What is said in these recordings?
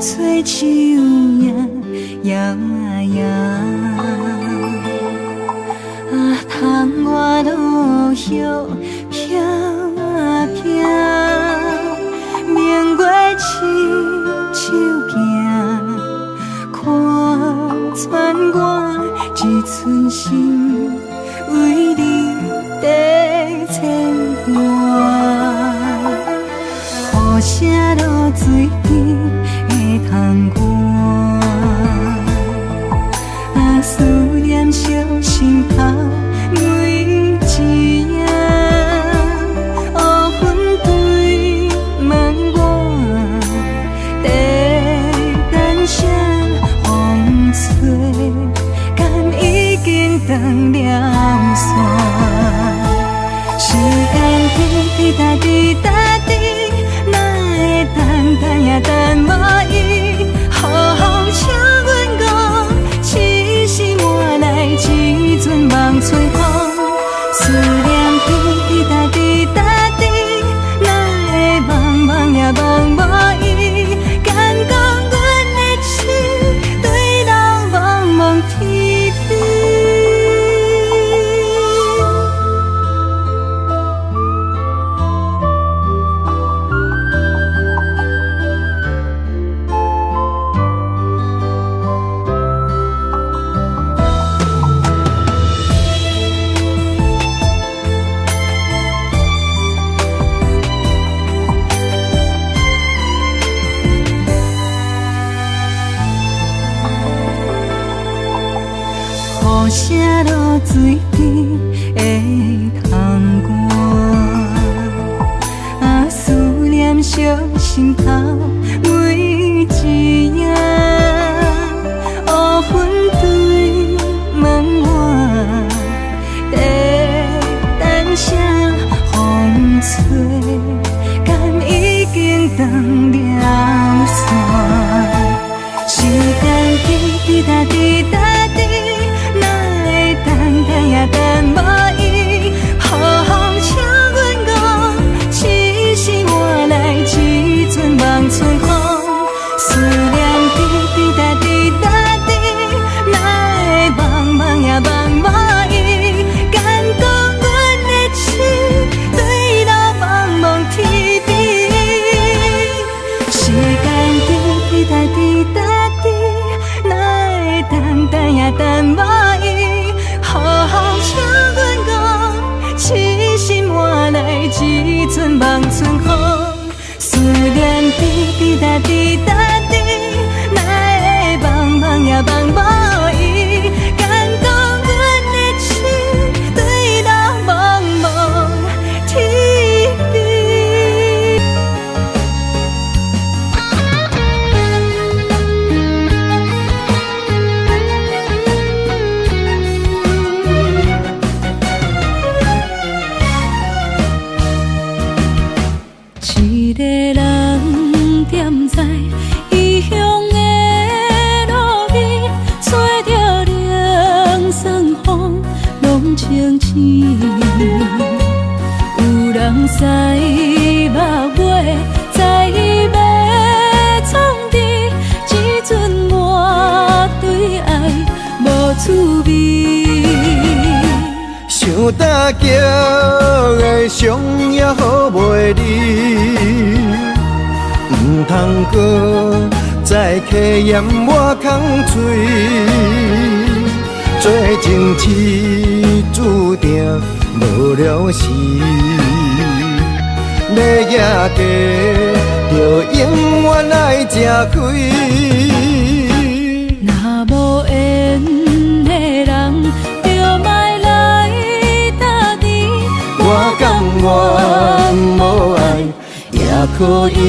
吹树叶摇啊摇，啊，窗外落叶飘啊飘，明月亲手行，看穿我一寸心，为你在牵挂。雨声落水边会通寒，啊，思念烧心头每一夜，乌云对问我，在等啥风吹，敢已经断了线，时间滴答滴答滴。等也等无伊，好好请阮讲，痴心换来一阵梦吹风，思念滴答滴答滴，哪会茫茫也茫无伊，敢讲阮的心对人茫茫天边。雨声落水边会通寒，啊，思念烧心头每一夜，乌云对问我，在等啥风吹，敢已经断了线，时间滴答滴答滴。等也等无伊，好好请阮讲，痴心换来一阵梦吹风，思念滴答滴答滴，哪会茫茫也茫无伊，敢讲阮的心对路茫茫天边，时间滴答滴答滴，哪会等也等无伊。好好请阮讲，痴心换来一阵梦春风，思念滴答滴答滴，哪会茫茫也茫无伊，敢讲阮的心对路茫茫天边。一个人踮在异乡的路边，吹着凉爽风，拢清醒。有人驶马尾，在要创治，一阵满对爱无滋味。想搭桥的伤也好袂离，唔通搁再客嫌我空嘴，做情痴注定无了时，要野家就永远爱吃亏。若无缘的人，就莫来打电。我甘愿无爱也可以。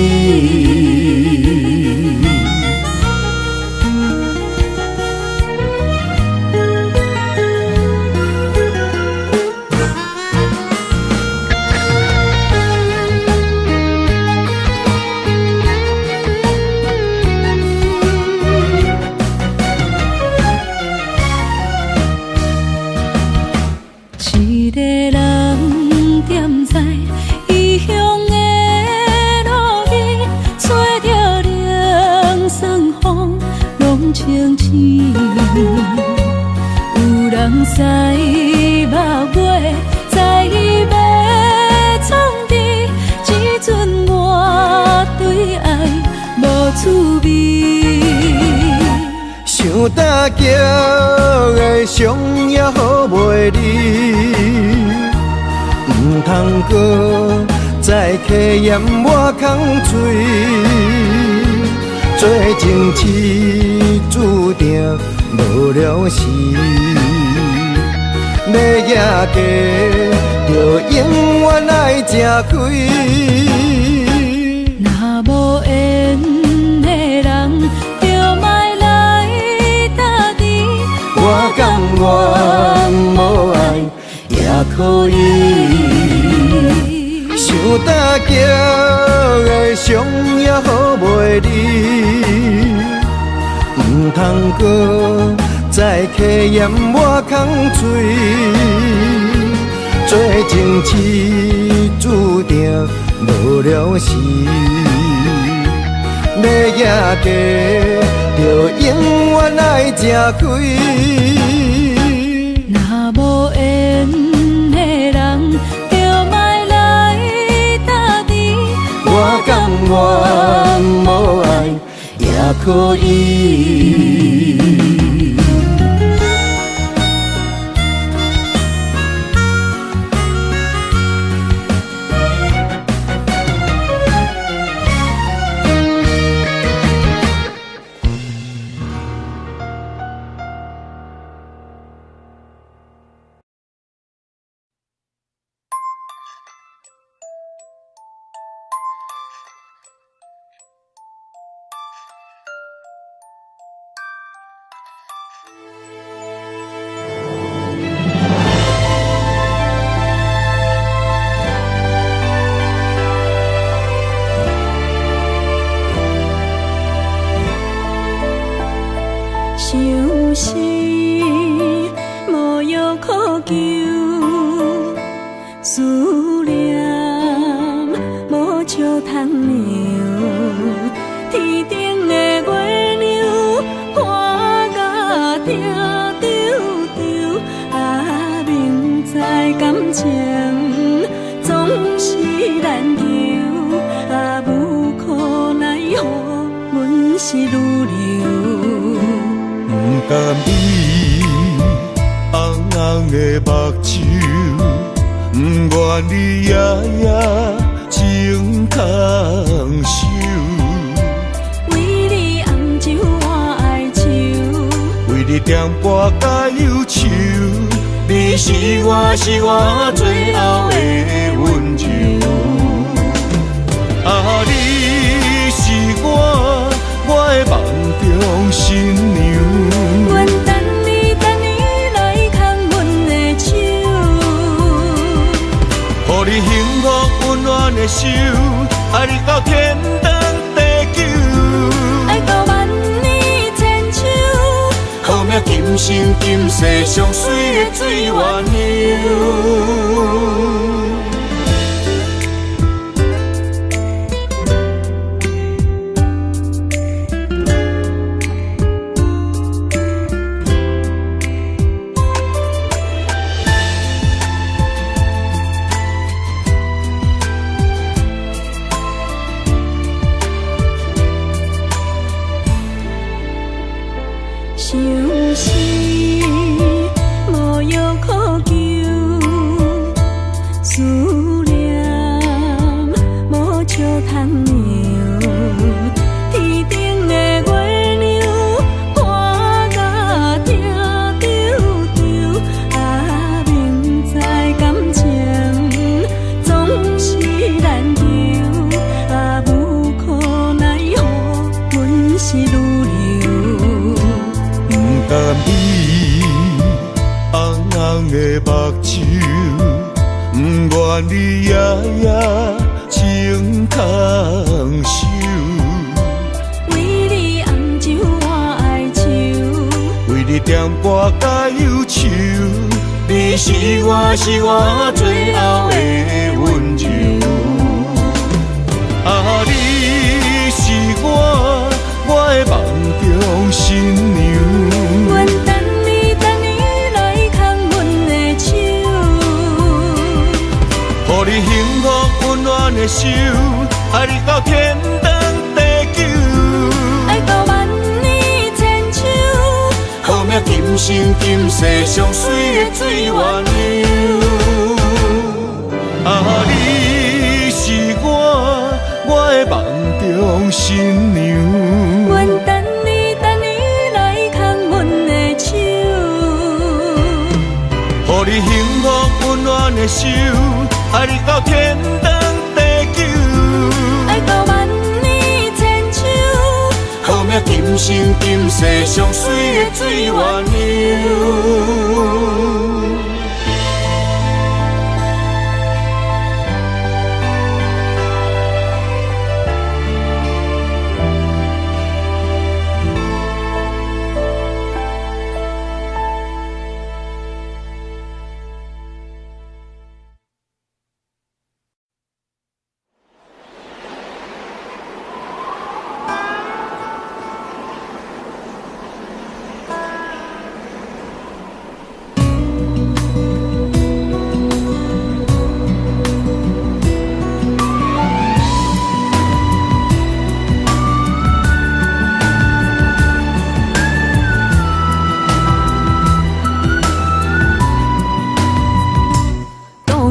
清醒。有人使目尾，知伊要创治，只准我对爱无滋味。想搭桥的伤也好袂离，唔通搁再客嫌我空嘴。做情痴注定无了时，要野家就永远爱吃亏。若无缘的人，就莫来打滴。我甘愿无爱也可以。想搭桥的伤也好袂离，唔通搁再客嫌我空嘴。做情痴注定无了时，要野家就永远爱吃亏。若无缘的人，就莫来打滴。我甘愿无爱也可以。伤心无药可救，思念无笑通留。天顶的月亮看甲定丢丢，啊，明知感情总是难求，啊，无可奈何，阮是愈流。不甘伊红红的目睭，不愿你夜夜情空守。为你红酒换哀愁，为你点播甲忧愁，你是我最后的温柔。啊，你是我的梦中新娘。愿等你来牵阮的手，予你幸福温暖的手，爱你到天长地久，爱到万年千秋，好命今生今世上水的水源流。伤心无药可救，思念无笑通留。天顶的月亮看甲定丢丢，啊，明知感情总是难求，啊，无可奈何，阮是愈流。甘伊红红的目睭，不愿你夜夜情空守。为你红酒换哀愁，为你点播甲忧愁，你是我最后的温柔。啊，你是我的梦中新娘。的手，爱你到天长地久，爱到万年千秋。好命今生今世上水的水鸳鸯。啊，你是我的梦中新娘。阮等你来牵阮的手，予你幸福温暖的手，爱你到天长地久，爱到万年千秋。好命今生今世上水的水鸳鸯。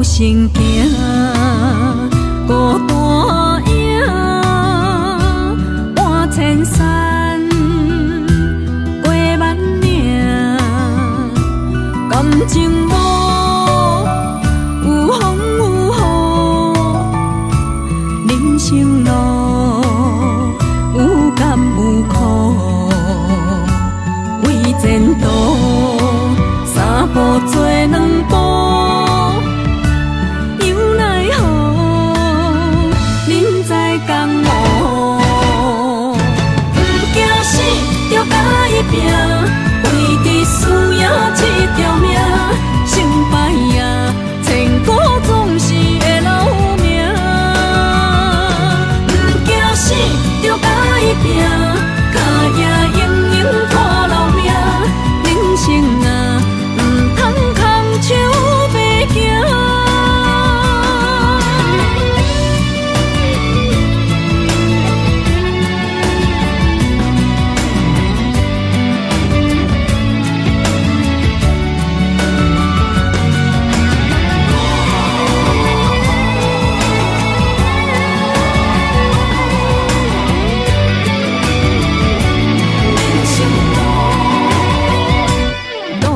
行行孤单影，半千山过万岭，感情无有风有雨，人生路有甘有苦，为前途三步做两步。为着输赢这条命，成败赢，千古总是会留名。不惊死，着甲伊拼，脚也用用拖老命。人生啊，唔通空手白行。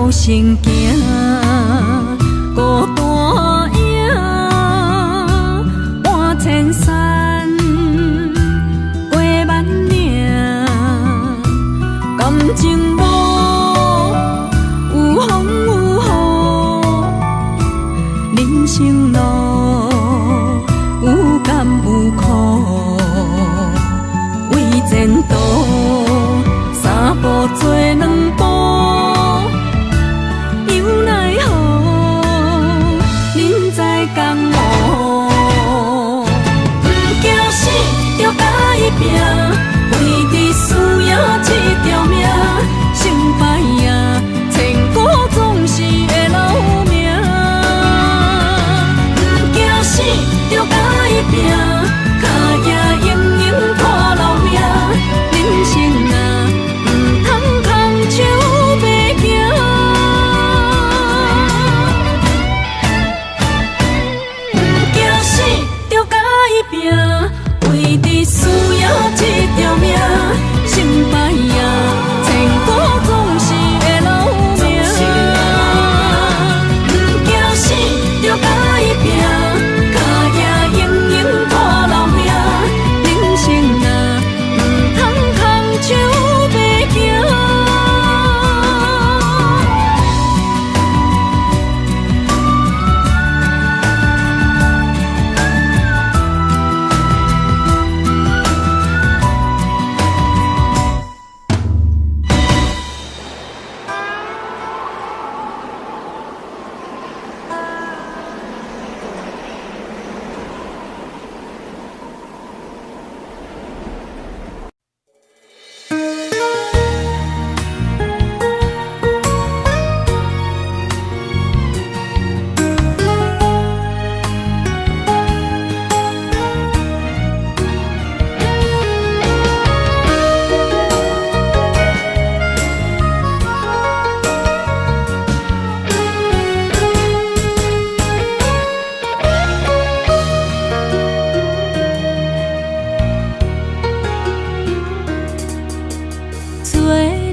行行孤单影，半千山过万岭，感情无有风有雨，人生路有甘有苦，为前途三步做两步。拼，为着输赢这条命，成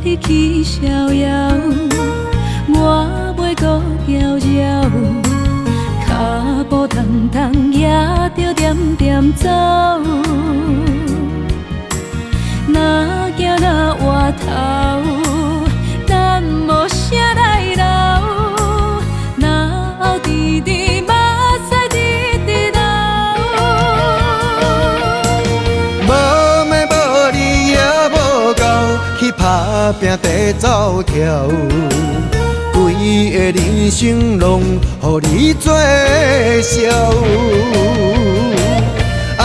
日去逍遥，我袂搁搅扰，脚步重重也着点点走。若行若回头，咱无啥来留，若后直直目屎直直流。无命无理也无够，去打拼地走跳，规个人生拢予你做笑。安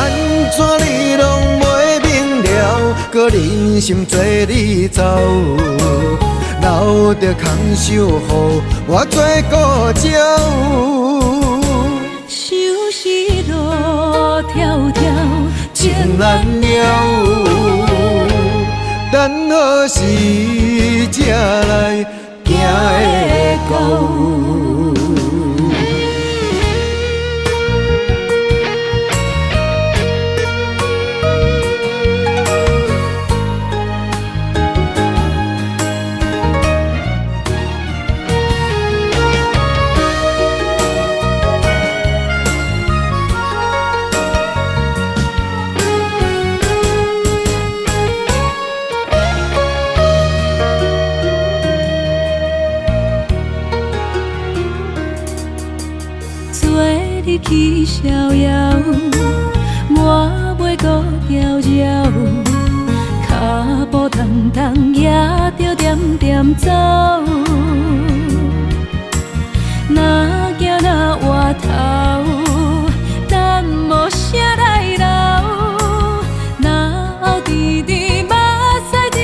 怎你拢袂明了，搁忍心做你走，留着空手予我做顾鸟。想是路迢迢，情难了，等何时才来行会到？去逍遥，我袂搁搅扰，脚步重重也着点点走。若行若回头，咱无啥来留，若后直直目屎直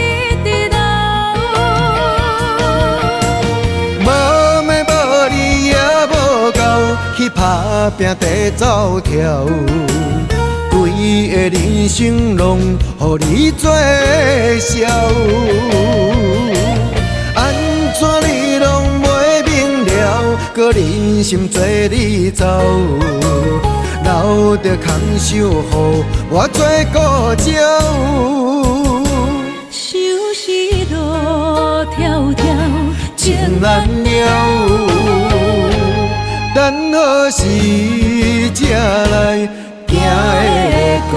直流。无命无理也无够，去打拼地走跳，规个人生拢予你做笑。安怎你拢袂明了，搁忍心做你走，留着空手予我做顾鸟。想是路迢迢，情难了，等何时才来行会到？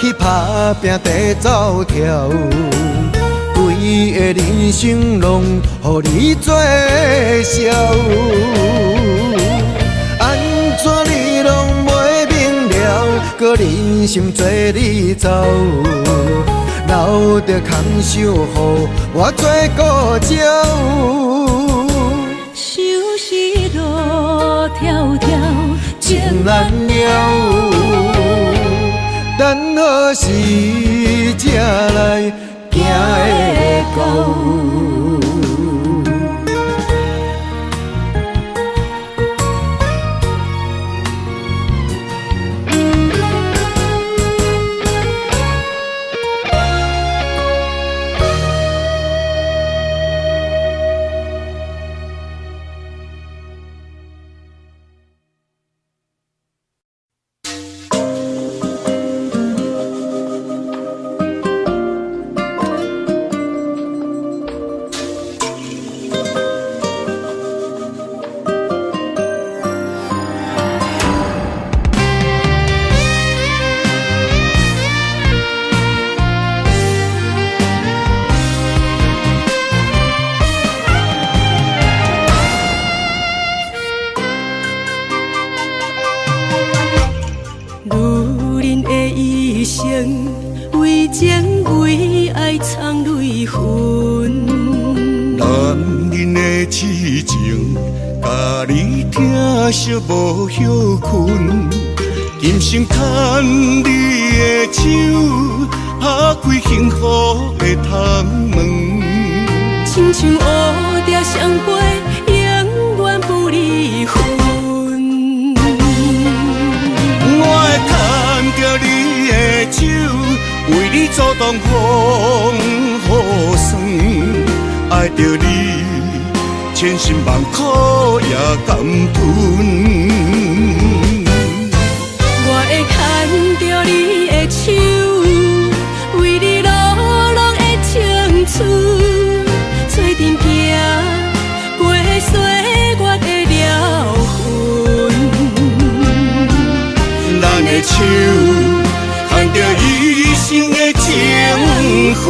去打拼地走跳，规个人生拢予你做笑。安怎你拢袂明了，搁忍心做你走，留着空手予我做顾鸟。想是路迢迢，情难了，等何时才来行会到？为情为爱藏泪痕，男人的痴情，甲你疼惜无歇困。今生牵你的手，打开幸福通问。亲像乌蝶双飞，永远不离分。我会牵着你的手，为你阻挡风雨霜，爱着你，千辛万苦也甘吞。我会牵着你的手，为你流浪的青春，做阵行过岁月的疗痕。咱的手牵着一生的情分。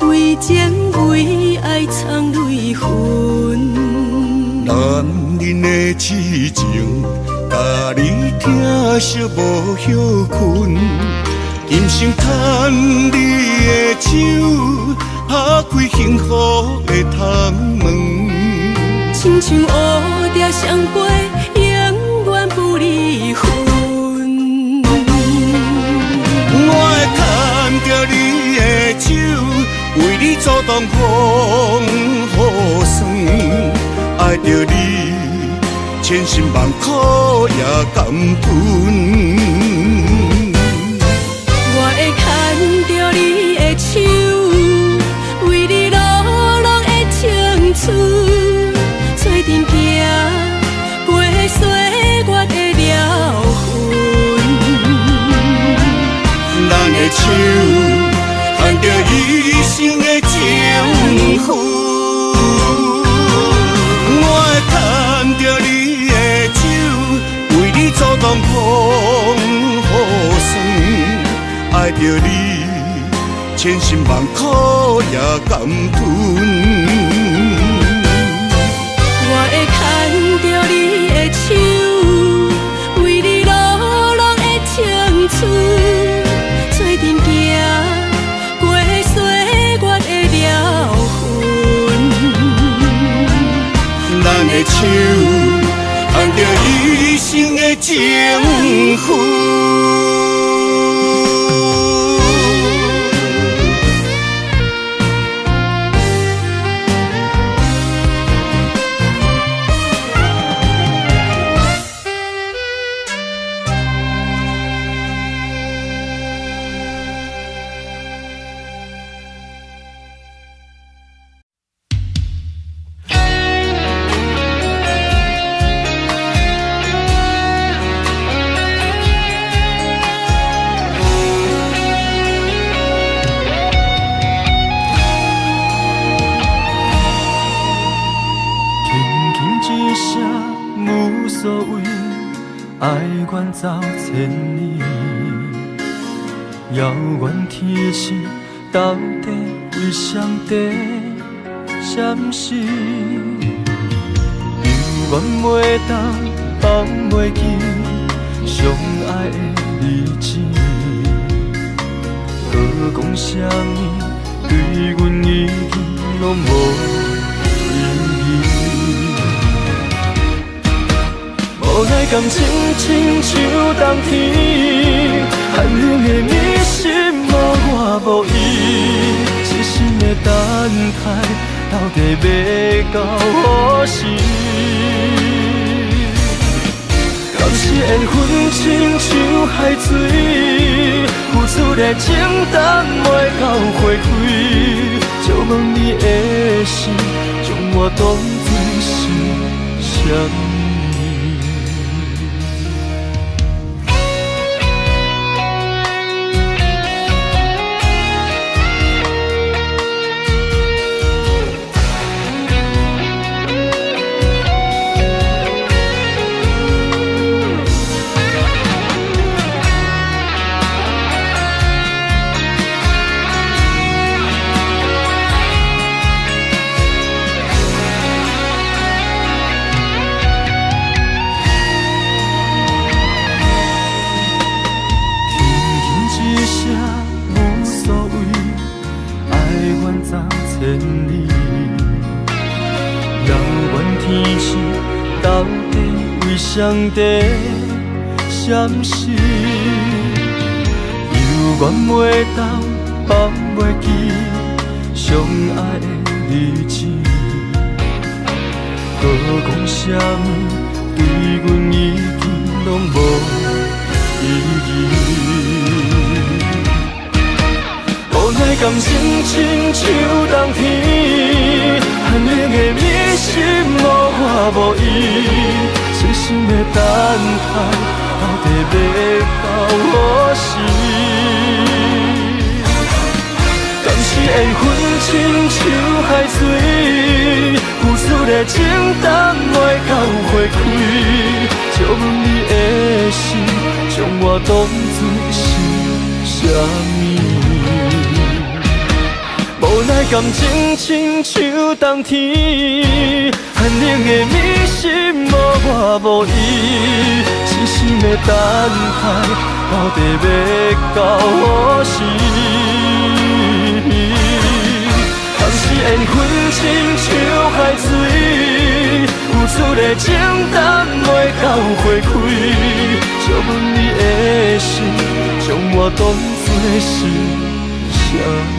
为情为爱藏泪痕，男人的痴情，甲你疼惜无歇困。今生牵你的手，打开幸福的窗门。亲像乌蝶双飞，永远不离分。我会牵着你的手，为你阻挡风雨霜，爱着你，千辛万苦也甘吞。我会牵着你的手，为你流浪的青春，做阵行过岁月的疗痕。咱的手牵着一生的情分，我会牵着你的手，为你阻挡风雨霜，爱着你，千辛万苦也甘吞。我会牵着你的手，为你流浪的青春，做阵行过岁月的疗痕。咱的手牵着一生的情分。走千里，遥远天星到底为上帝闪烁？永远袂当放袂记相爱的日子，何讲啥物对阮已经拢无意义。无奈感情亲像冬天，寒冷的你心无我无伊，一心的等待，到底要到何时？敢是缘分亲像海水，付出的情等袂到回馈，借问你的心，将我当作是啥物？到底为上帝闪失？犹原袂当放袂记相爱的日子，搁讲啥物对阮已经拢无意义。无奈感情亲像冬天，寒冷的迷失无我无依，细心的等待，到底要到何时？敢是缘分亲像海水，付出的情淡袂到花开，借问你的心，将我当作是啥物？无奈感情亲像冬天，寒冷的迷失无我无依，细心的等待，到底要到何时？当时缘分亲像海水，付出的情淡袂到花开，借问你的心，将我当作是啥物？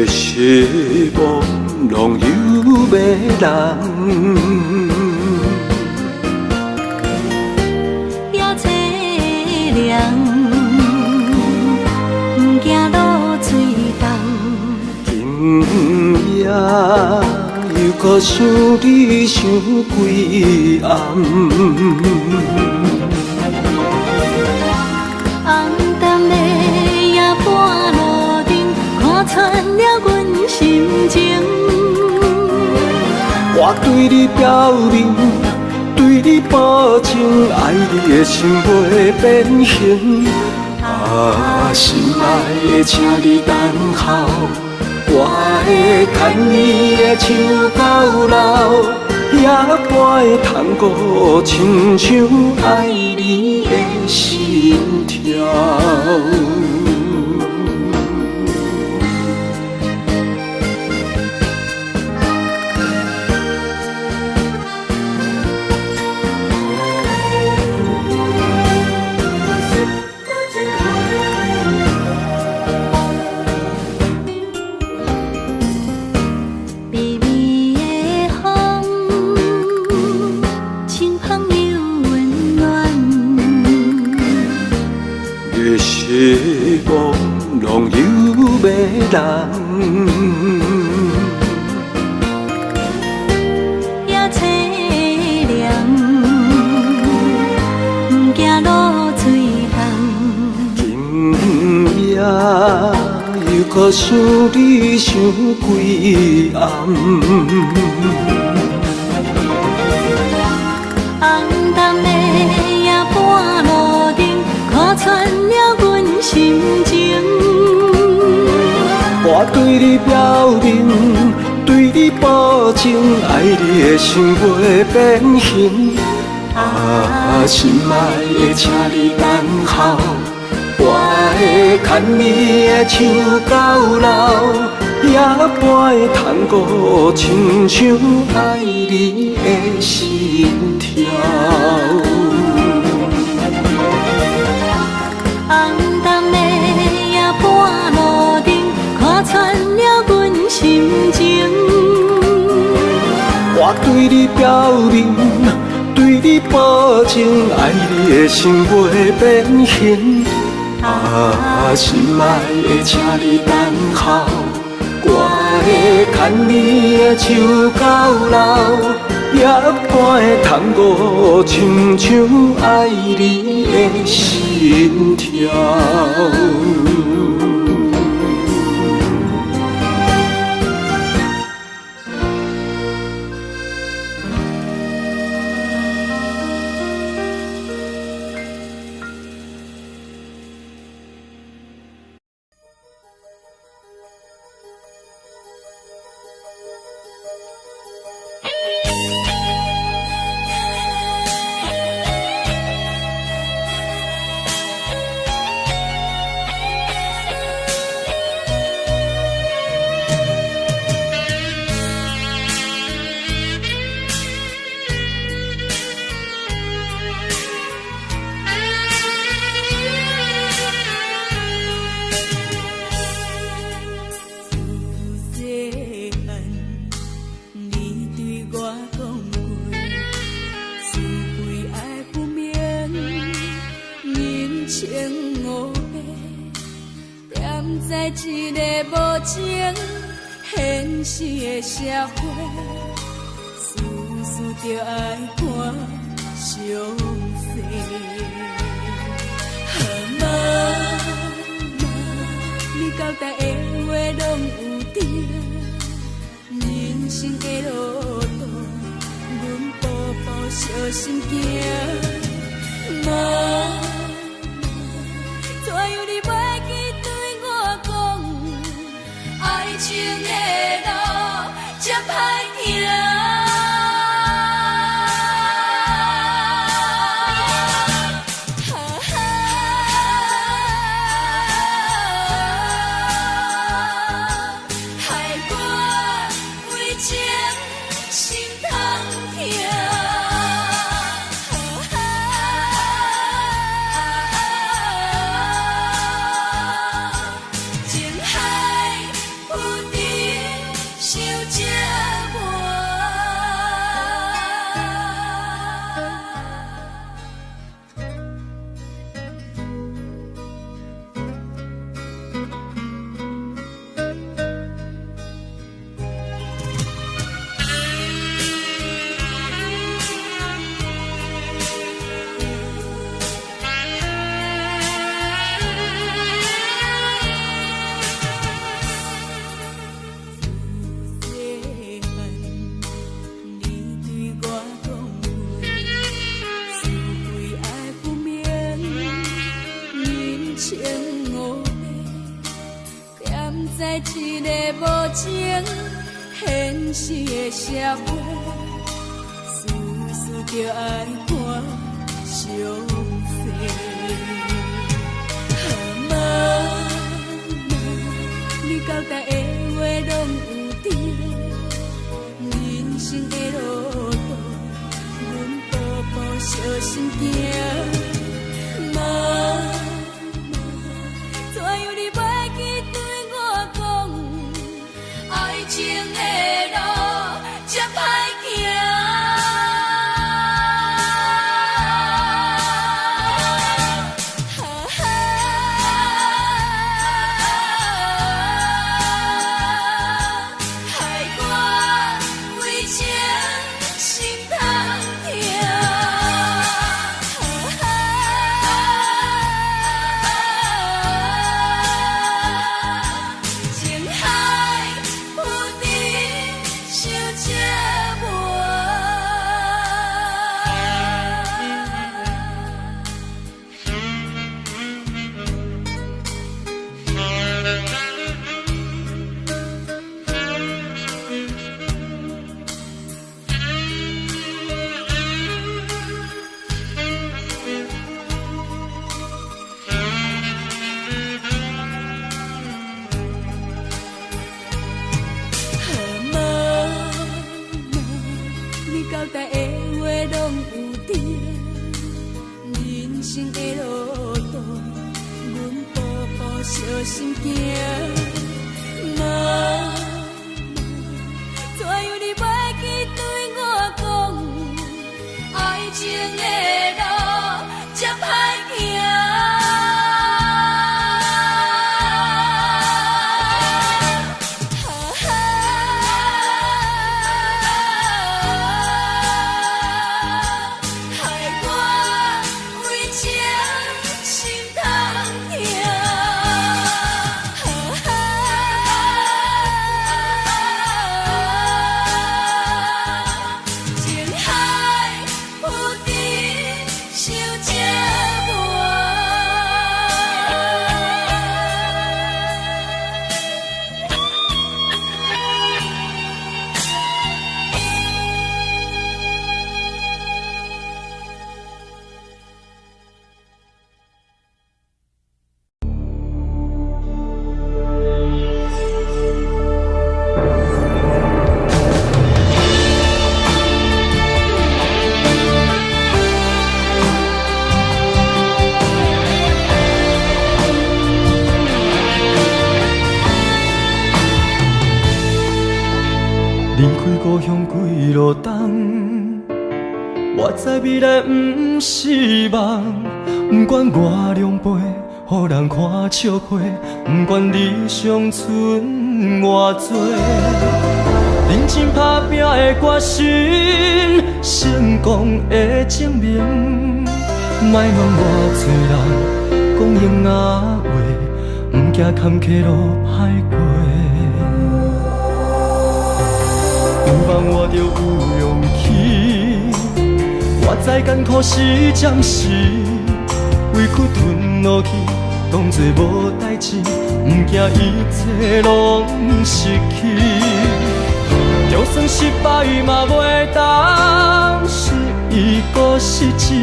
希望拢有要人，也凄凉，不惊落水重。今夜又搁想你想几暗。红淡的夜半路灯，看穿了阮心情。我对你表明，对你保证，爱你的心袂变形。啊，心爱的，请你等候，我会牵你的手到老，也陪通过亲像爱你的心跳。希望拢有要人，也凄凉，不惊落水重。今夜又搁想你想几暗。红淡的夜半路灯，看穿了阮心情。我对你表明，对你保证，爱你的心袂变形。啊，心爱的，请你等候，我会牵你的手到老，也陪通过亲像爱你的心跳。红心情。我对你表明，对你保证，爱你的心袂变形。心爱的，请你等候，我会牵你的手到老。夜半的窗户，亲像爱你的心跳。一个无情现实的社会，事事就爱看详细。妈妈，你交代的话拢有定，人生的路途，阮步步小心行。妈妈，怎样你袂记对我讲，爱情的路这歹行。在一个无情现实的社会，事事就爱看详细。妈妈，你交代的话拢有定，人生的路途，阮步步小心行。妈妈，怎样你袂记对我讲，爱情的路这歹行。交代的话拢有定，人生的路途，阮步步小心行。妈离开故乡几路东，我知未来不是梦。不管我两杯，予人看笑话，不管理想剩偌多，认真打拼的决心，成功的证明。莫问偌多人讲永仔话，不惊坎坷路歹过。有梦我就有勇气，我知艰苦是暂时，委屈吞落去，当作无代志，不惊一切拢失去。就算失败嘛袂当失意搁失志，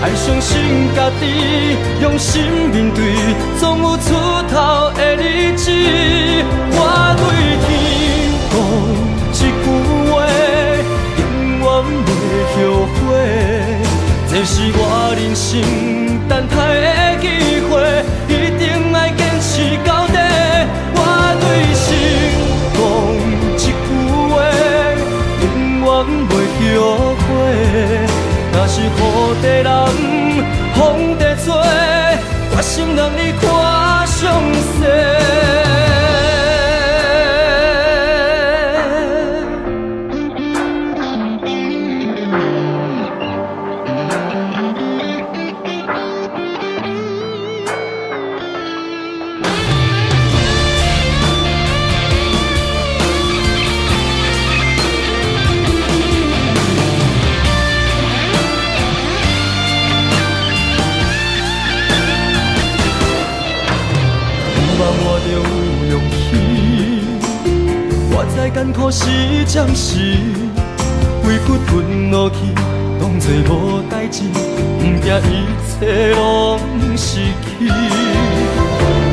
爱相信家己，用心面对，总有出头的日子。我对天讲一句话，永远袂后悔。这是我人生等待的机会，一定要坚持到底。我对心讲一句话，永远袂后悔。若是雨地人，风地做，决心让你看上世。艰苦是暂时，委屈吞落去，当作无代志，不惊一切拢失去。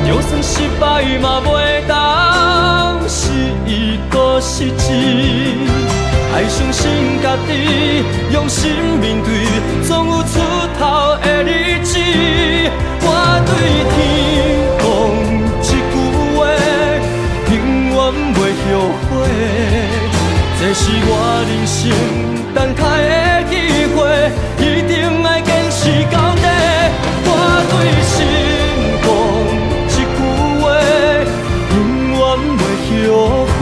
就算失败嘛袂当失意搁失志，爱相信家己，用心面对，总有出头的日子。我对天讲一句话，永远袂后悔。这是我人生等待的机会，一定要坚持到底。我对心讲一句话，永远袂后悔。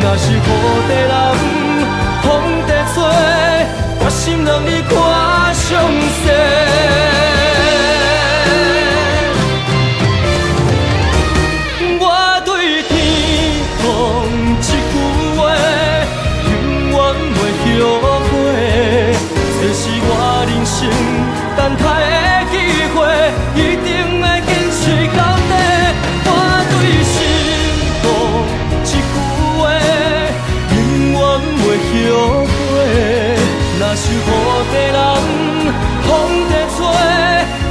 若是雨地人，风地吹，决心让你看上世。等待的机会，一定要坚持到底。我对心讲一句话，永远袂后悔。若是雨地人，风地吹，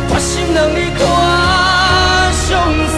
决心让你看上世。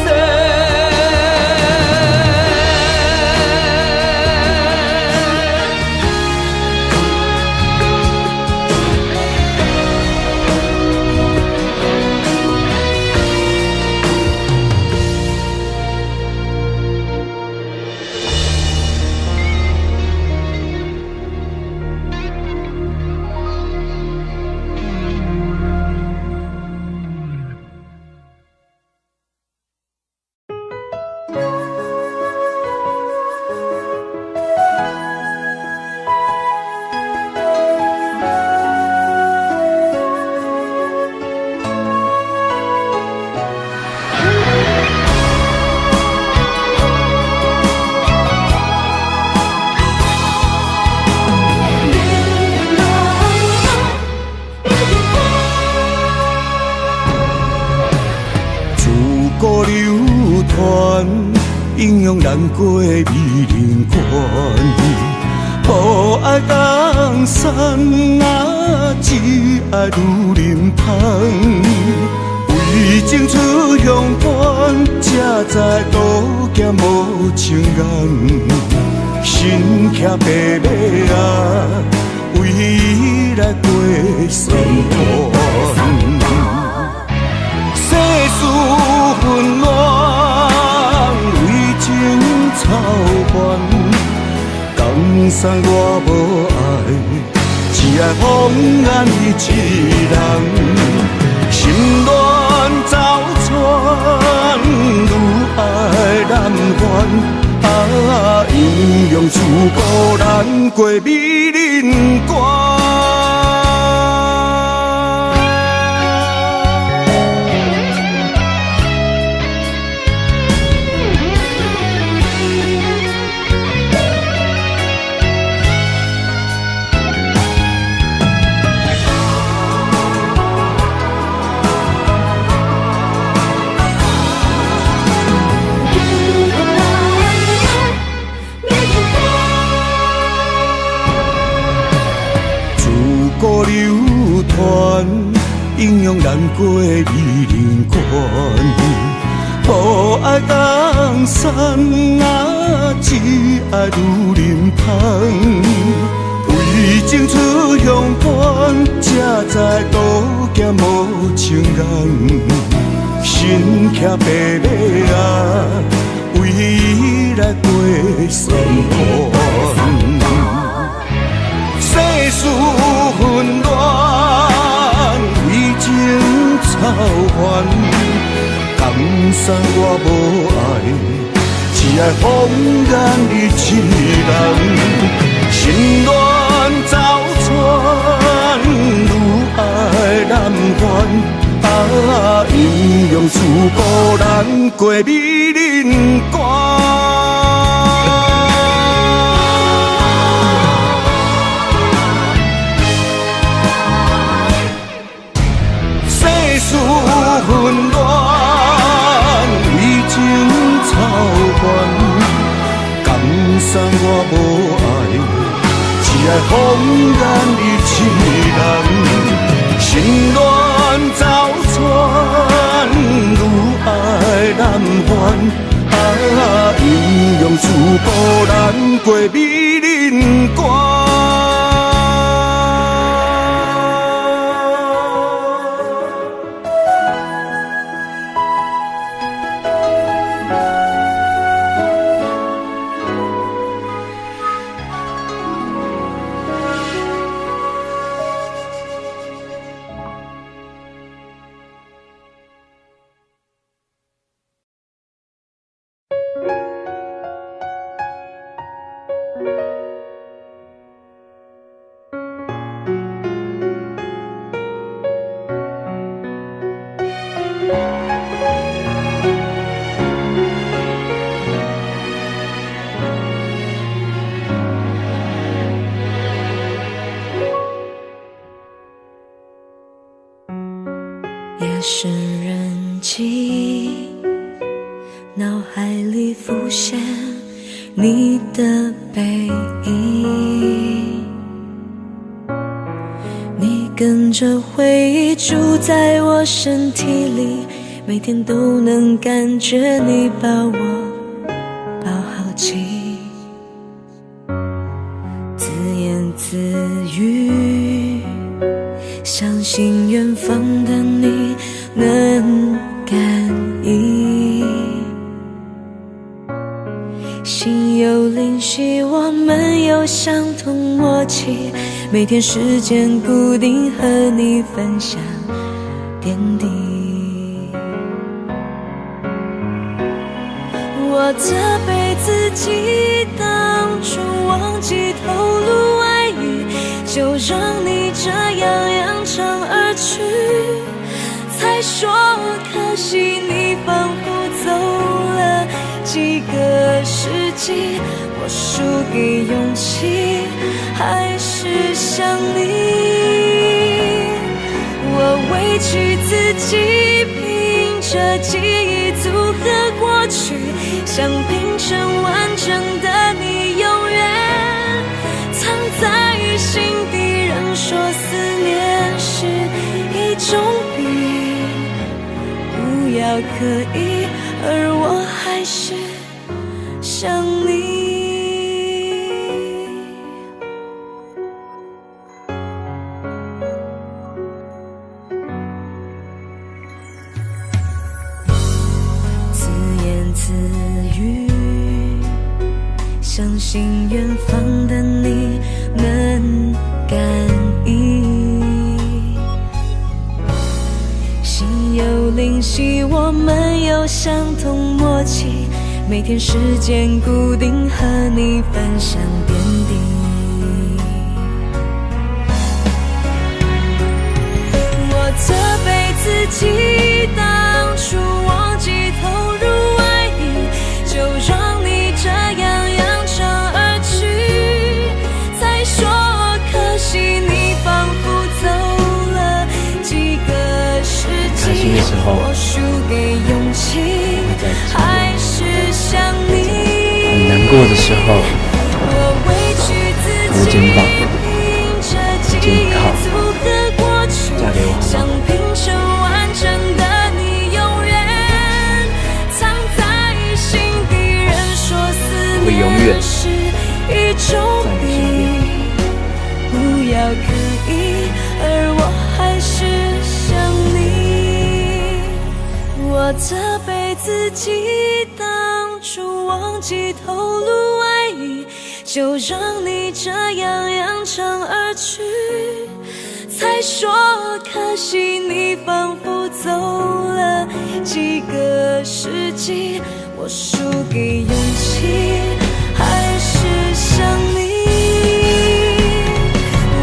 英勇难过美人关，无爱江山啊，只爱女人香。为为情出乡伴，才知路行无情眼。身骑白马啊，为伊来过酸寒。世事纷乱，为情操烦。江山我无爱，只爱风眼伊一人。心乱走窜，愈爱难还。啊，阴阳处孤难过美人关。流传，阴阳难过美人关。无爱江山啊，只爱女人香。为情出乡伴，才知路行无情眼。身骑白马啊，为伊来过酸寒。世事纷乱，为情操烦。江山我无爱，只爱风眼你一人。心乱走窜，愈爱难还。啊，阴阳处孤难过美人关。世事纷乱，为情操烦。江山我无爱，只爱风眼你一人。心乱走窜，愈爱难还。啊，阴阳处孤难过美人关。夜深人静，脑海里浮现你的背影，你跟着回忆住在我身体里，每天都能感觉你把我抱好紧，自言自语，相信远方的你能感应，心有灵犀，我们有相同默契，每天时间固定和你分享点滴。我责备自己当初忘记透露爱意，就让你这样扬长而去，才说可惜你仿佛走了几个世纪，我输给勇气还是想你，我委屈自己凭着记忆组合过去，想拼成完整的你，永远藏在心底，人说思念是一种病，可以，而我还是想你。自言自语，相信远方的你能感应。心有灵犀，我们有相同默契，每天时间固定，和你分享点滴。我责备自己，当初忘记投入爱意，就让你这样扬长而去。再说可惜，你仿佛走了几个世纪。我输给勇气，还是想你。很难过的时候，我委屈自己，凭着记忆组合过去，想拼成完整的你，永远藏在心底。人说思念是一种病，不要刻意，而我还是想你。我责备自己，当初忘记透露爱意，就让你这样扬长而去。才说可惜，你仿佛走了几个世纪。我输给勇气，还是想你。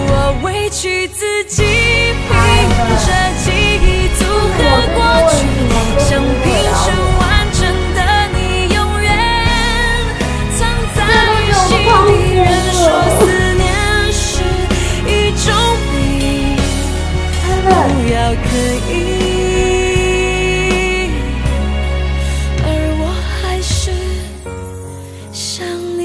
我委屈自己，凭着记忆组合过去，想拼成完整的你，永远藏在心底。人说思念是一种病，不要刻意，而我还是想你。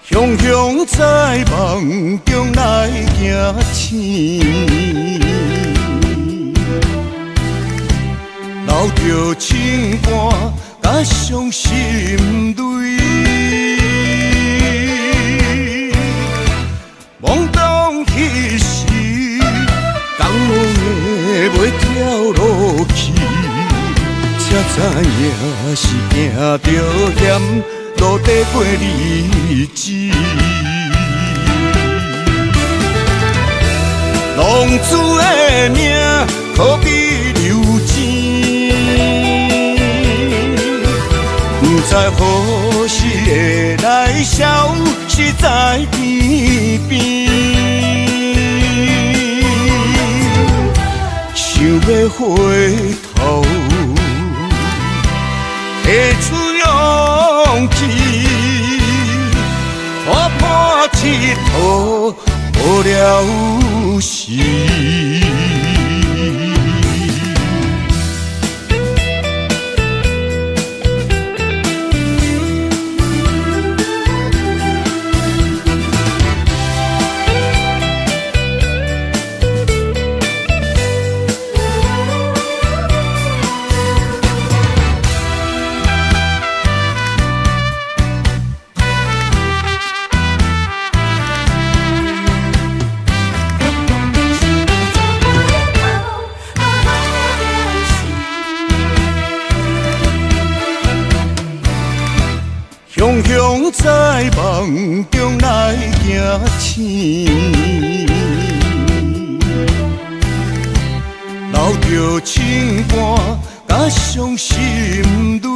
雄雄在梦中来行醒，留着情歌甲伤心泪，懵懂彼时，江的袂跳落去，才知影是行着险。路底过日子，浪子的命可比流钱，不知何时会来消失在天边。想要回头，提出勇气，看破铁土无了时。雄雄在梦中来行醒，留着情歌甲伤心泪，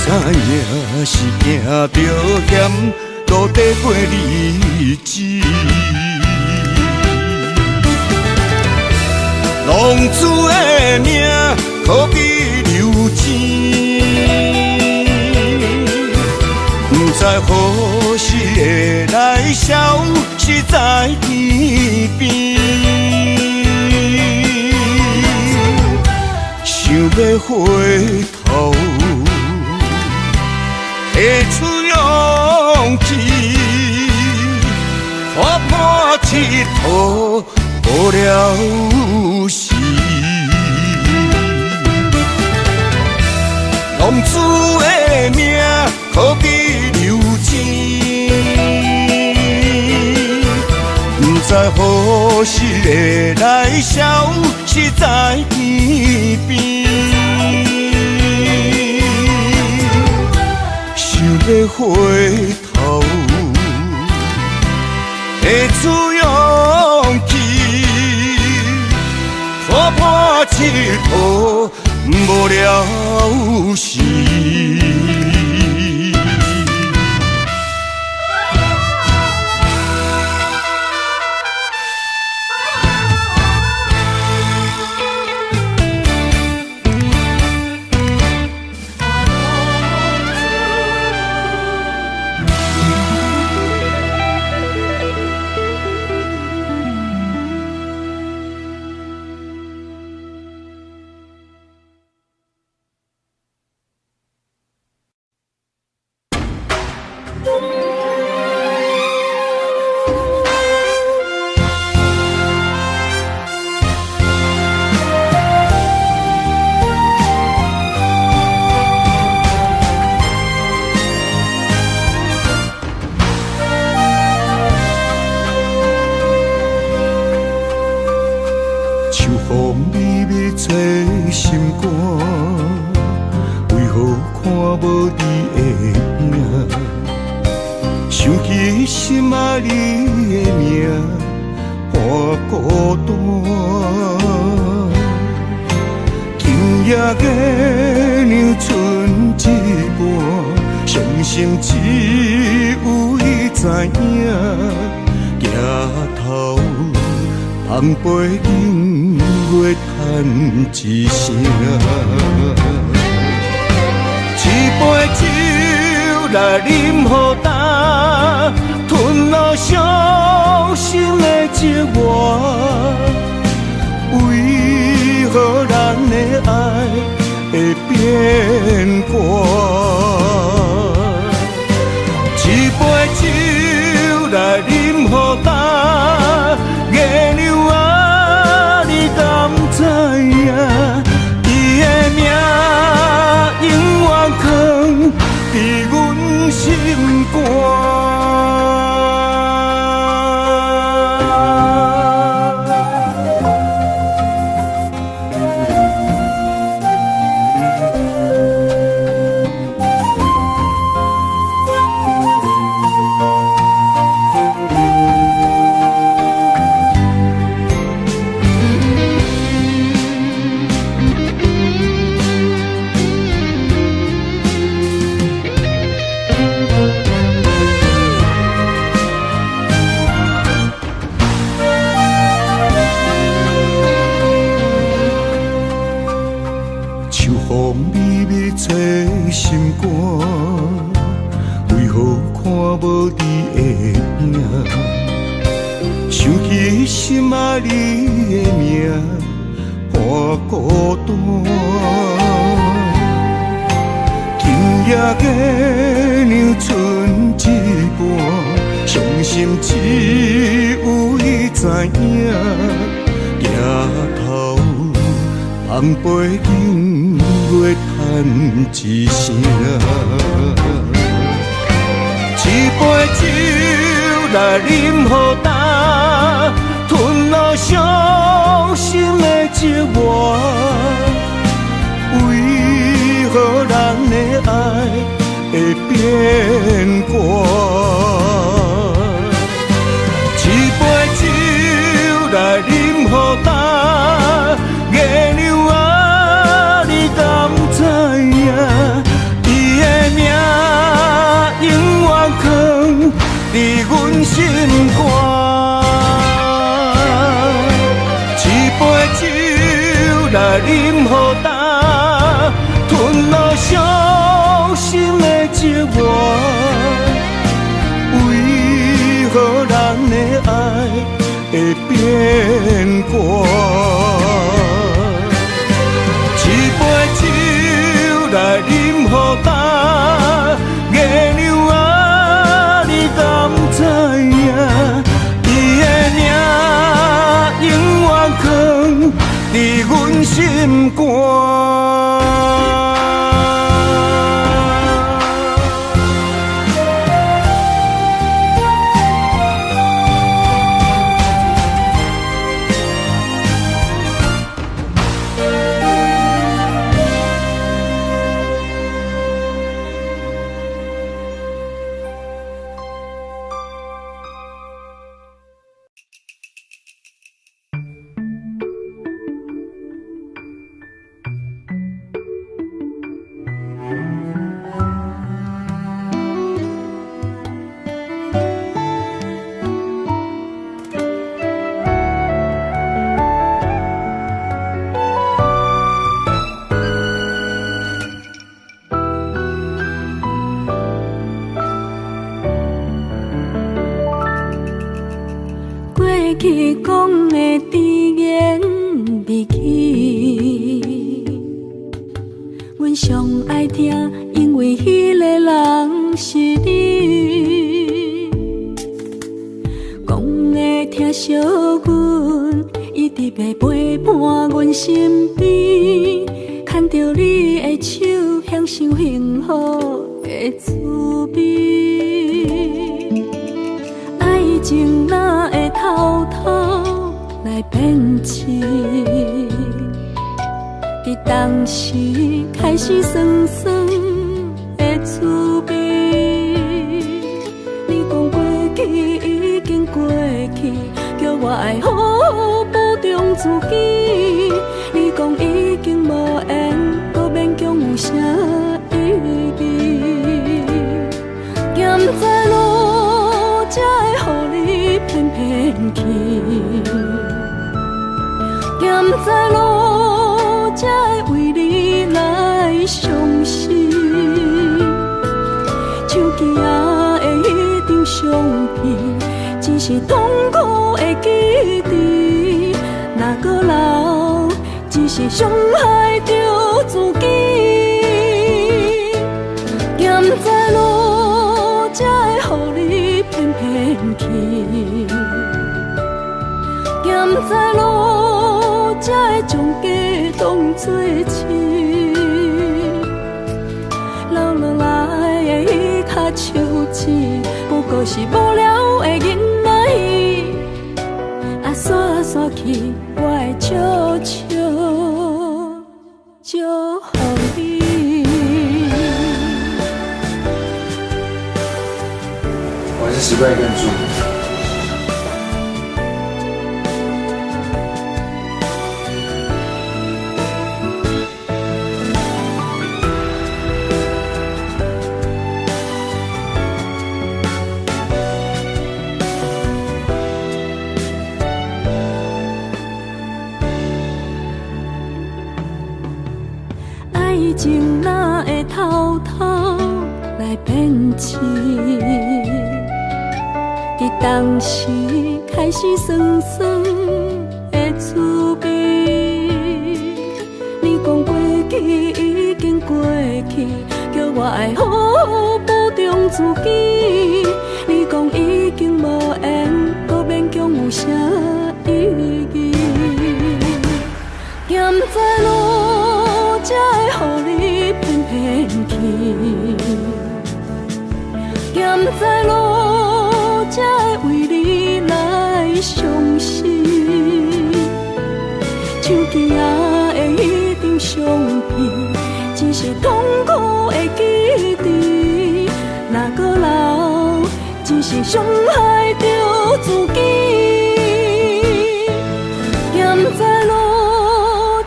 知影是行着险，路底过日子。浪子的命可比流钱，不知何时会来消失在天边。想要回头，提出勇气，看破铁土无了时。浪子的命可比流钱，不知何时会来消失在天边。想要回头，提出勇气，看破铁土无了时。来饮好干，吞落伤心的寂寞。为何咱的爱会变卦？一杯酒来饮好干，月亮啊，你敢知影？伊的名永远藏伫阮心肝。过去讲的甜言蜜语，阮上爱听，因为迄个人是你。讲的疼惜阮，一直要陪伴阮身边，牵着你的手，享受幸福的滋味。爱情哪会偷偷来变痴？伫当时开始酸酸的滋味。你讲过去已经过去，叫我爱好好保重自己。你讲已经无缘，搁勉强有啥意义？咸在路才会予你偏偏去，咸在路才会为你来伤心。手机啊的迄张相片，只是痛苦的记忆，若搁留，只是伤害着自己。咸在路才会予你偏偏去，咸在路才会将家当作痴。留落来的迄颗手指，不过是无聊的囡仔戏，啊煞煞去，我会笑笑祝福你。我还是习惯一个人住。爱情哪会偷偷来变痴？伫当时开始酸酸的滋味。你讲过去已经过去，叫我爱好好保重自己。你讲已经无缘，搁勉强有啥意义？咸在路才会予你偏偏去，咸在路才会为你来伤心。手机啊的迄张相片，只是痛苦的记忆，若搁留，只是伤害着自己。咸在路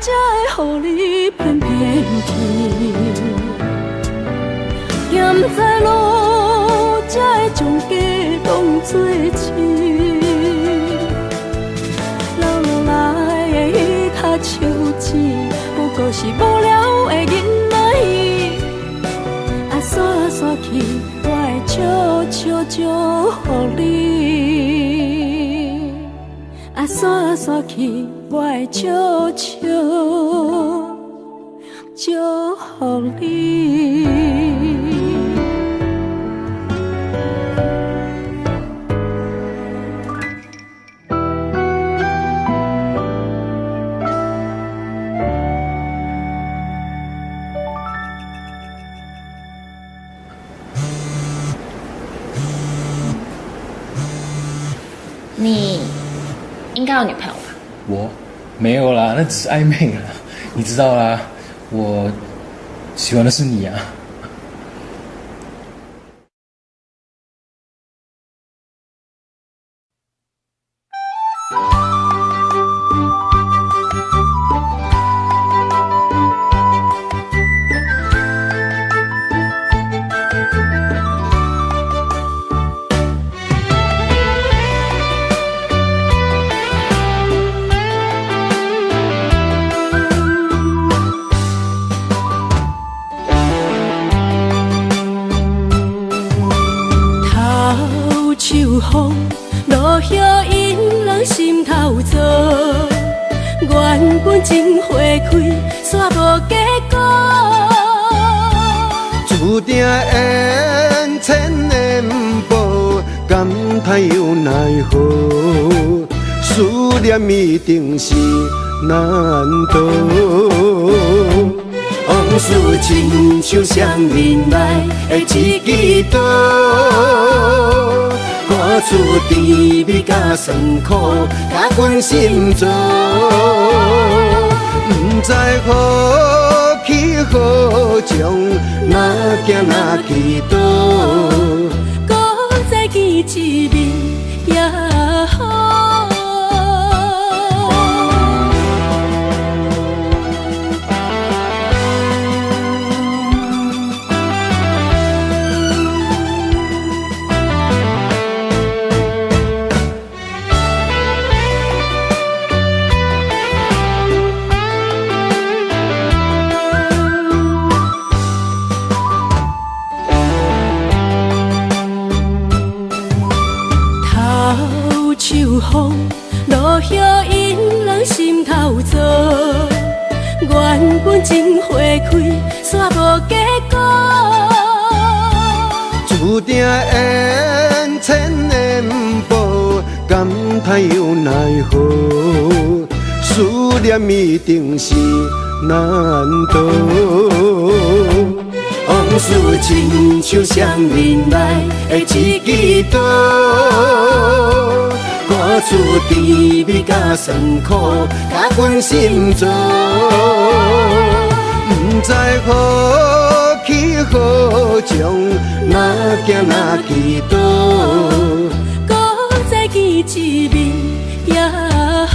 才会予你偏偏去，咸在路才会将家当作痴。留落来的迄颗手指，就是无聊的囡仔伊。啊，散散去，我会笑笑祝福你。啊，散散去，我会笑笑祝福你。你应该有女朋友吧？我没有啦，那只是暧昧啦，你知道啦，我喜欢的是你啊。秋风落叶引人心头躁，原本情花开，煞无结果。注定缘千年报，感叹又奈何？思念一定是难渡。往事亲像双面来的一支刀，看出甜蜜甲酸苦，甲阮心做。不知何去何从，哪行哪去倒，搁再见一面也好。秋风落叶引人心头躁，原本情花开，煞无结果。注定缘千年报，感叹又奈何？思念一定是难渡。往事亲像双面来的一支刀，看出甜蜜甲酸苦，甲阮心做。不知何去何从，哪行哪去倒，搁再见一面也好。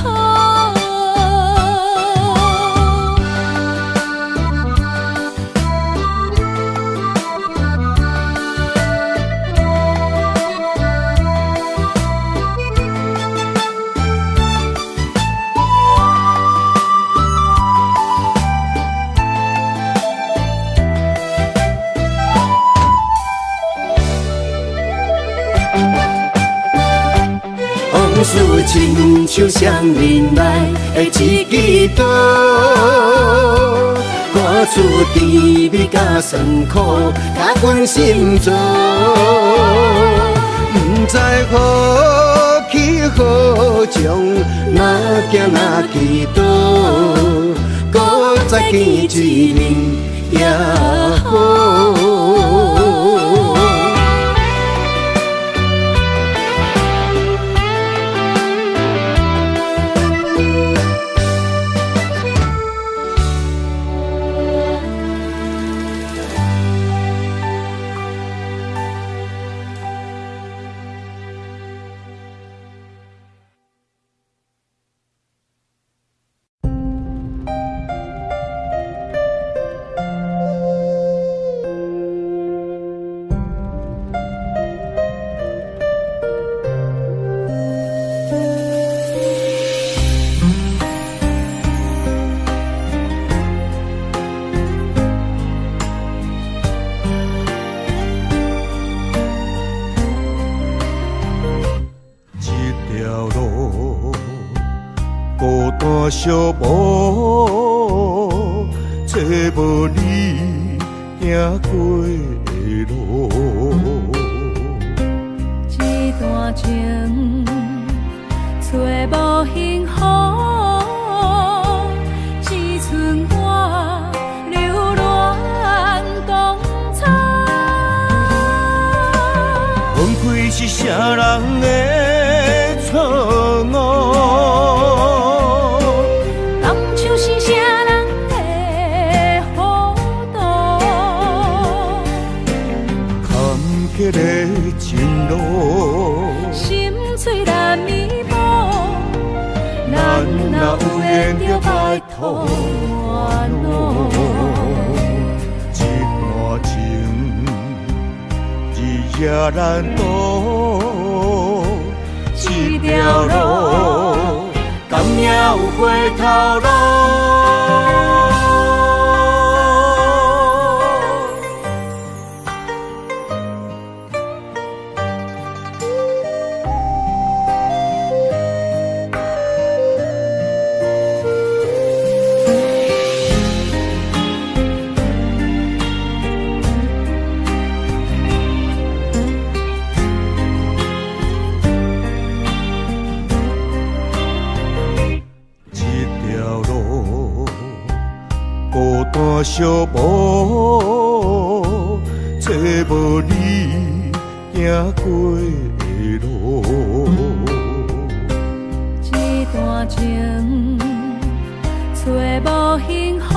往事亲像双面来的一支刀，看出甜蜜甲酸苦，甲阮心做。不知何去何从，哪行哪去倒，搁再见一面也好。寂寞，找无你行过的路。一段情找无幸福，只剩我流浪东草。分开是啥人的错误？当初是啥人的糊涂？坎坷的情路，心碎难弥补，咱若有缘就拜托我路。一段情，日夜难渡，这条路，敢也有回头路？寂寞，找无你行过的路。一段情找无幸福，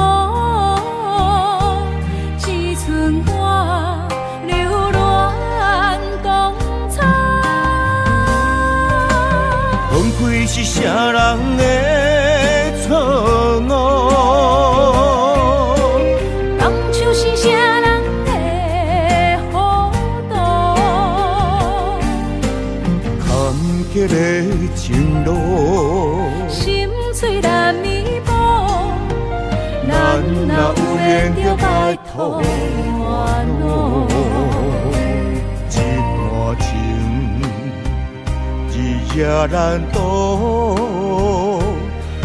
只剩我流浪东草。分开是啥人的错误？是啥人的糊涂？坎坷的情路，心碎难弥补，咱若有缘就拜托我路。一段情，日夜难渡，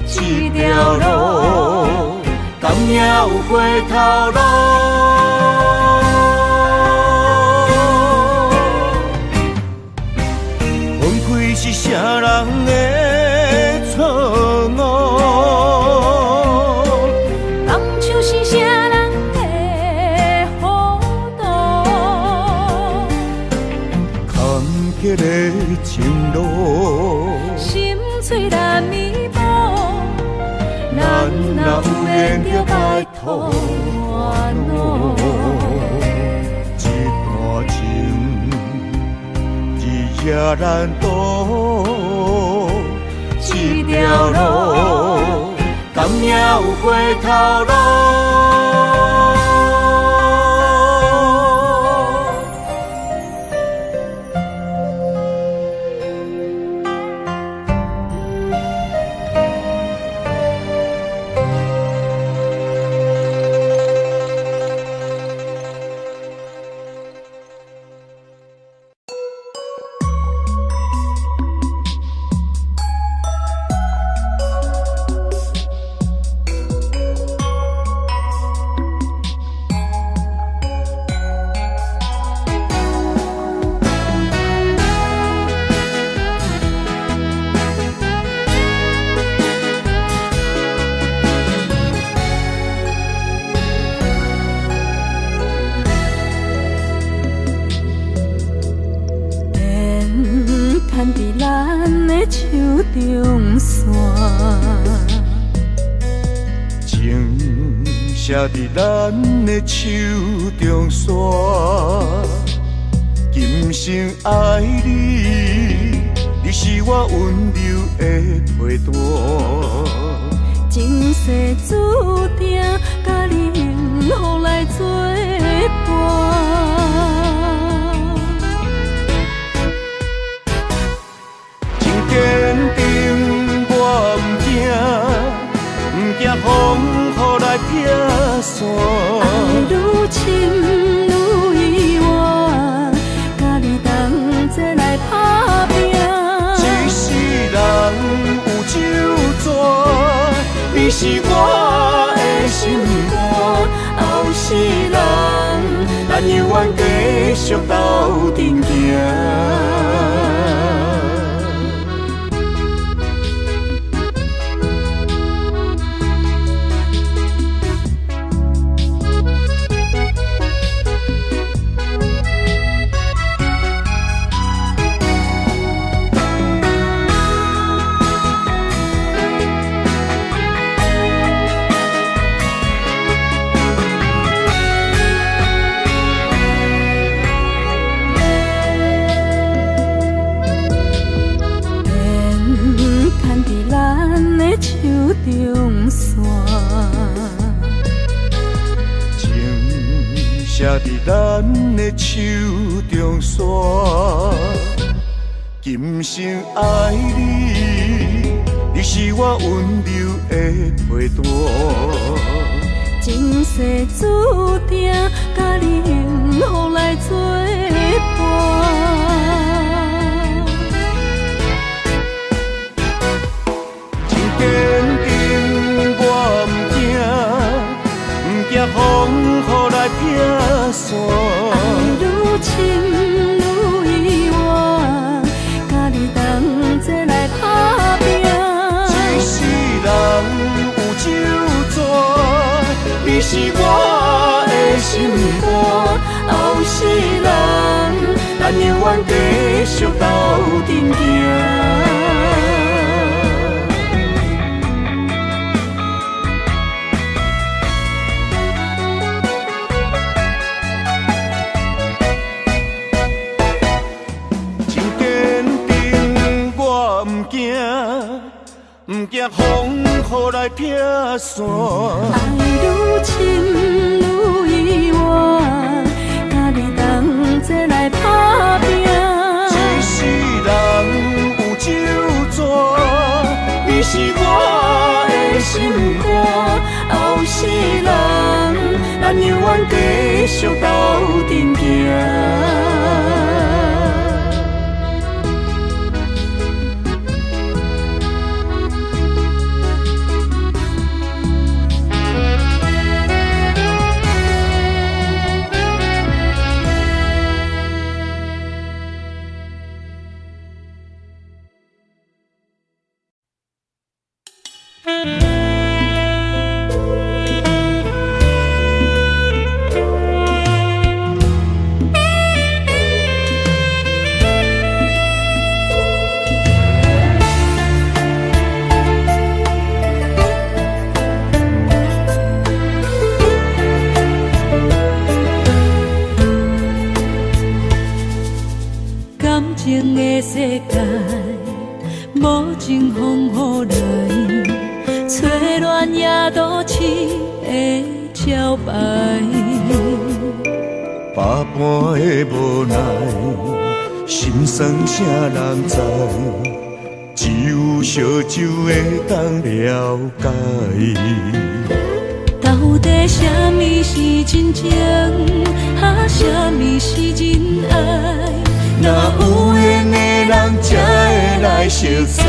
这条路，敢也有回头路？分开是啥人的错误？当初是啥人的糊涂？坎坷的情路，心碎难弥补，咱若有缘就拜托我路。一段情，日夜难渡，这条路，敢也有回头路？写伫咱的手中线，今生爱你，你是我温柔的陪伴。前世注定，甲你幸福来作伴。真坚定，我唔惊，唔惊风雨来劈散。爱愈深愈意外，甲你同齐来打拼。一世人有酒泉，你是我的心肝，后世人，咱永远继续斗阵行。中线，情写伫咱的手中线，今生爱你，你是我温柔的陪伴。前世注定，甲你幸福来作伴。坚定我不惊风雨来拼线。爱愈深愈远，甲你同齐来打拼。一世人有酒泉，你是我的心肝。后世人，咱永远继续斗阵行。不惊风雨来拆线，爱愈深愈远，甲你同齐来打拼。一世人有酒泉，你是我的心肝。后世人，咱永远继续斗阵行。情的世界，无情风雨来，吹乱夜都市的招牌。百般的无奈，心酸啥人知？只有烧酒会当了解。到底什么是真情，什么是真爱？若有缘的人才会来熟悉，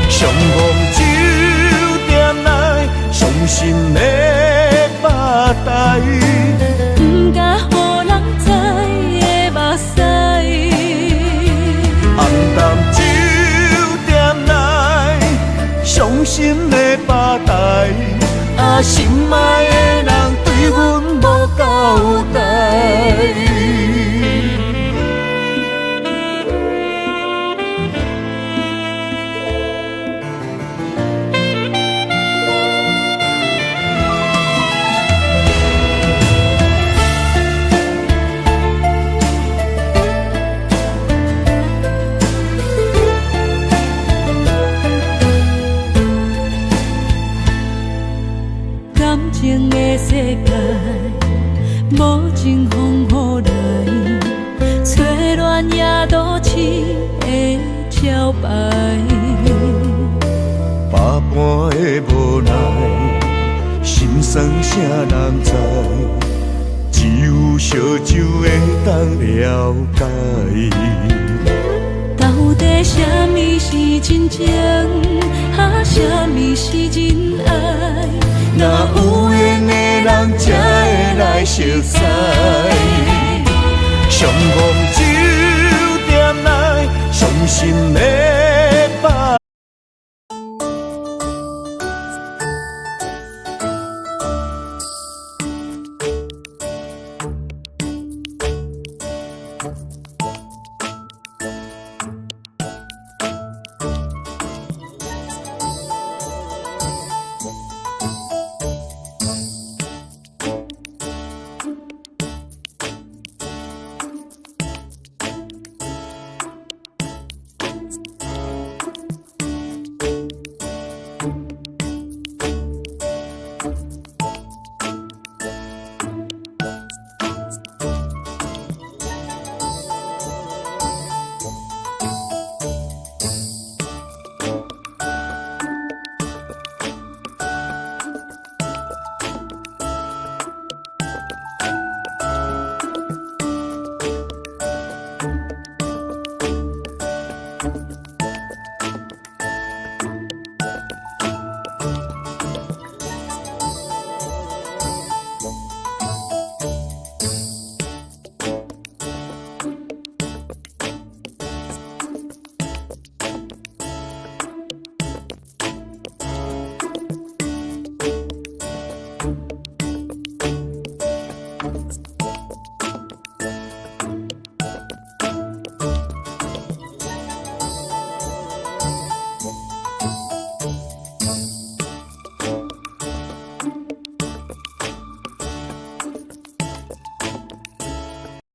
相逢酒店内，伤心的巴台，不敢予人知的目屎。暗淡酒店内，伤心的巴台，心爱的人对阮无交代。情的世界，无情风雨来，吹乱夜都市的招牌。百般的无奈，心酸啥人知？只有烧酒会当了解。到到底什么是真情，什么是真爱？若有缘的人才会来熟悉。相逢酒店内，伤心的。